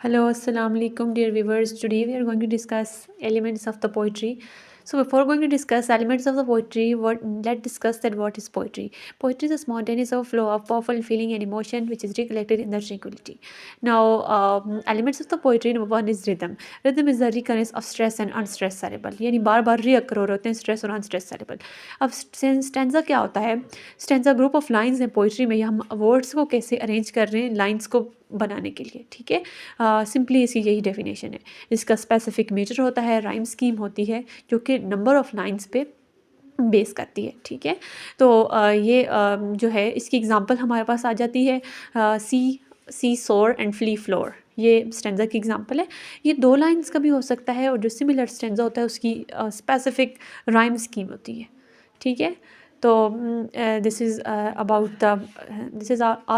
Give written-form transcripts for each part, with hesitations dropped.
Hello, Assalamu alaikum, dear viewers. Today we are going to discuss elements of the poetry. So before going to discuss elements of the poetry, let's discuss that what is poetry. Poetry is a spontaneous flow of powerful feeling and emotion which is recollected in the tranquility. Now, elements of the poetry, number one is rhythm. Rhythm is the recurrence of stress and unstressed syllable. यानी बार बार reoccur हो रहे होते हैं stress और unstressed syllable. अब stanza क्या होता है? Stanza group of lines है poetry में, हम words को कैसे arrange कर रहे हैं lines को बनाने के लिए, ठीक है. सिंपली इसकी यही डेफिनेशन है. इसका स्पेसिफिक मेजर होता है, राइम स्कीम होती है जो कि नंबर ऑफ लाइंस पे बेस करती है, ठीक है. तो ये जो है इसकी एग्जांपल हमारे पास आ जाती है. सी सोर एंड फ्ली फ्लोर, ये स्टेंजा की एग्जांपल है. ये 2 लाइंस का भी हो सकता है और जो सिमिलर स्टेंजा होता है उसकी स्पेसिफिक राइम स्कीम होती है, ठीक है. तो this is all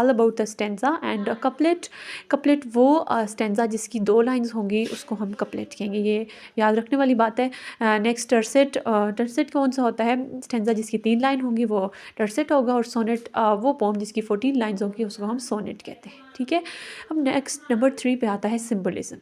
about the stanza and couplet वो स्टेंजा जिसकी 2 लाइंस होंगी उसको हम कपलेट कहेंगे. ये याद रखने वाली बात है. नेक्स्ट टर्सेट कौन सा होता है? स्टेंजा जिसकी 3 लाइन होंगी वो टर्सेट होगा और सोनेट वो पोम जिसकी 14 लाइंस होंगी उसको हम सोनेट कहते हैं, ठीक है. अब नेक्स्ट नंबर 3 पे आता है सिम्बोलिज्म.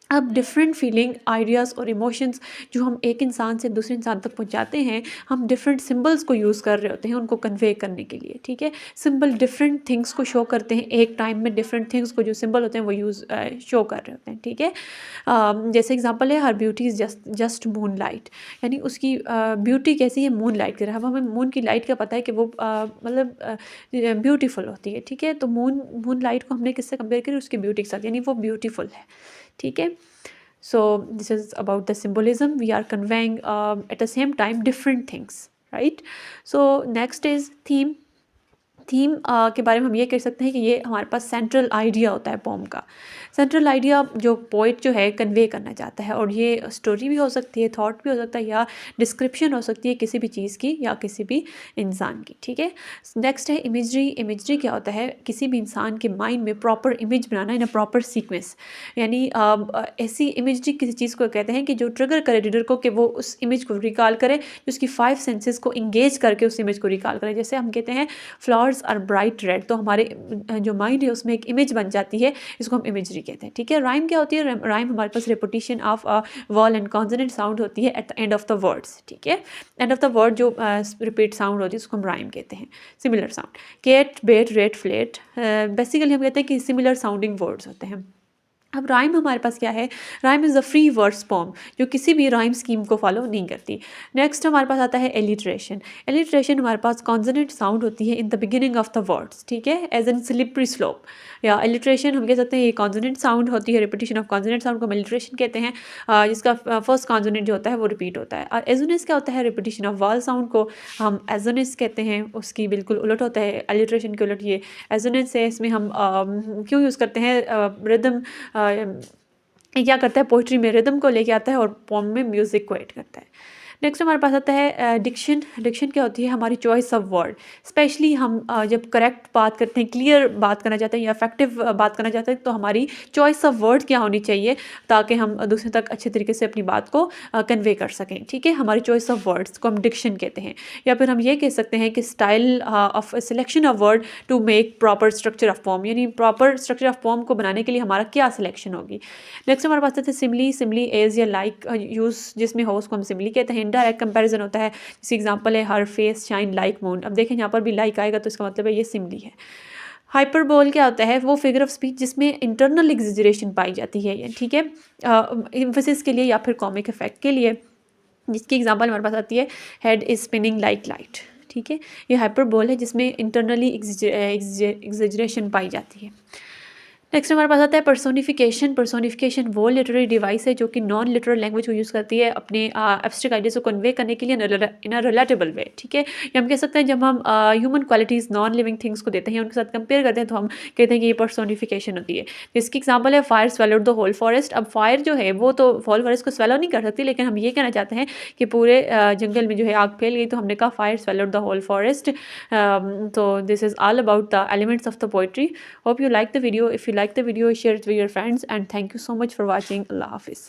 अब डिफरेंट फीलिंग, आइडियाज़ और इमोशंस जो हम एक इंसान से दूसरे इंसान तक पहुंचाते हैं, हम डिफरेंट सिंबल्स को यूज़ कर रहे होते हैं उनको कन्वे करने के लिए, ठीक है. सिंबल डिफरेंट थिंग्स को शो करते हैं. एक टाइम में डिफरेंट थिंग्स को जो सिंबल होते हैं वो शो कर रहे होते हैं, ठीक है. जैसे एग्जांपल है her beauty is just moon light, यानी उसकी ब्यूटी कैसी है? मून लाइट की तरह. अब हमें मून की लाइट का पता है कि वो मतलब ब्यूटीफुल होती है, ठीक है. तो मून लाइट को हमने किससे कंपेयर करी? उसकी ब्यूटी के साथ, यानी वो ब्यूटीफुल है, ठीक है. So this is about the symbolism. We are conveying at the same time different things, right? So next is theme. Theme के बारे में हम ये कह सकते हैं कि ये हमारे पास सेंट्रल आइडिया होता है पोम का. सेंट्रल आइडिया जो पोइट जो है कन्वे करना चाहता है, और ये स्टोरी भी हो सकती है, थॉट भी हो सकता है, या डिस्क्रिप्शन हो सकती है किसी भी चीज़ की या किसी भी इंसान की, ठीक है. नेक्स्ट है इमेजरी. इमेजरी क्या होता है? किसी भी इंसान के माइंड में proper image banana in a proper sequence, यानी ऐसी इमेजरी किसी चीज़ को कहते हैं कि जो ट्रिगर करे रीडर को कि वो उस इमेज को रिकॉल करे, जो उसकी 5 सेंसेस को इंगेज करके उस इमेज को रिकॉल करे. जैसे हम कहते हैं फ्लावर्स आर ब्राइट रेड, तो हमारे जो माइंड है उसमें एक इमेज बन जाती है, इसको हम इमेजरी कहते हैं, ठीक है. राइम क्या होती है? राइम हमारे पास repetition of vowel and consonant sound होती है at the end of the words, ठीक है. एंड ऑफ द वर्ड जो रिपीट साउंड होती है उसको हम राइम कहते हैं. Similar sound, cat bat rat flat, basically हम कहते हैं कि सिमिलर साउंडिंग वर्ड्स होते हैं. अब राइम हमारे पास क्या है? Rhyme is a free words form जो किसी भी राइम स्कीम को फॉलो नहीं करती. नेक्स्ट हमारे पास आता है एलिट्रेशन. एलिट्रेशन हमारे पास कॉन्सोनेंट साउंड होती है in the beginning of the words, ठीक है, एज एन स्लिपरी स्लोप. या एलिट्रेशन हम कह सकते हैं ये कॉन्सोनेंट साउंड होती है, रिपीटिशन ऑफ कॉन्सोनेंट साउंड को हम एलिट्रेशन कहते हैं, जिसका फर्स्ट कॉन्सोनेंट जो होता है वो रिपीट होता है. एजोनेस क्या होता है? रिपीटिशन ऑफ वॉल साउंड को हम एजोनेस कहते हैं, उसकी बिल्कुल उलट होता है, एलिट्रेशन के उलट ये एजोनेस है. इसमें हम क्यों यूज़ करते हैं? रिदम क्या करता है? पोइट्री में रिदम को लेके आता है और पोम में म्यूज़िक को ऐड करता है. नेक्स्ट हमारे पास आता है डिक्शन. डिक्शन क्या होती है? हमारी चॉइस ऑफ वर्ड. स्पेशली हम जब करेक्ट बात करते हैं, क्लियर बात करना चाहते हैं या इफेक्टिव बात करना चाहते हैं, तो हमारी चॉइस ऑफ वर्ड क्या होनी चाहिए ताकि हम दूसरे तक अच्छे तरीके से अपनी बात को कन्वे कर सकें, ठीक है. हमारी चॉइस ऑफ वर्ड्स को हम डिक्शन कहते हैं. या फिर हम ये कह सकते हैं कि style of selection of word to make proper structure of form, यानी प्रॉपर स्ट्रक्चर ऑफ फॉर्म को बनाने के लिए हमारा क्या सिलेक्शन होगी. नेक्स्ट हमारे पास आता है सिमली. सिमली एज या लाइक यूज़ जिसमें हो उसको हम सिमली कहते हैं. इनडायरेक्ट कंपैरिजन होता है, जैसे एग्जांपल है हर फेस शाइन लाइक मून. अब देखें यहाँ पर भी लाइक आएगा तो इसका मतलब है ये सिमली है. हाइपरबोल क्या होता है? वो फिगर ऑफ स्पीच जिसमें इंटरनल एग्जेजरेशन पाई जाती है, ठीक है, एम्फेसिस के लिए या फिर कॉमिक इफेक्ट के लिए, जिसकी एग्जांपल हमारे पास आती है head is spinning like light, ठीक है. ये हाइपरबोल है जिसमें इंटरनली एग्जेजरेशन पाई जाती है. नेक्स्ट हमारे पास आता है पर्सोनिफिकेशन. पर्सोनिफिकेशन वो लिटरेरी डिवाइस है जो कि नॉन लिटरल लैंग्वेज को यूज़ करती है अपने एब्स्ट्रैक्ट आइडियाज़ को कन्वे करने के लिए इन अ रिलेटेबल वे, ठीक है. या हम कह सकते हैं जब हम human qualities non living things को देते हैं, उनके साथ कंपेयर करते हैं, तो हम कहते हैं कि ये पर्सोनिफिकेशन होती है. इसकी एग्जांपल है fire swallowed the whole forest. अब फायर जो है वो तो होल फॉरेस्ट को स्वेलो नहीं कर सकती, लेकिन हम ये कहना चाहते हैं कि पूरे जंगल में जो है आग फैल गई, तो हमने कहा fire swallowed the whole forest. तो this is all about the elements of the poetry. Hope you like the video. If you like the video, share it with your friends, and thank you so much for watching. Allah Hafiz.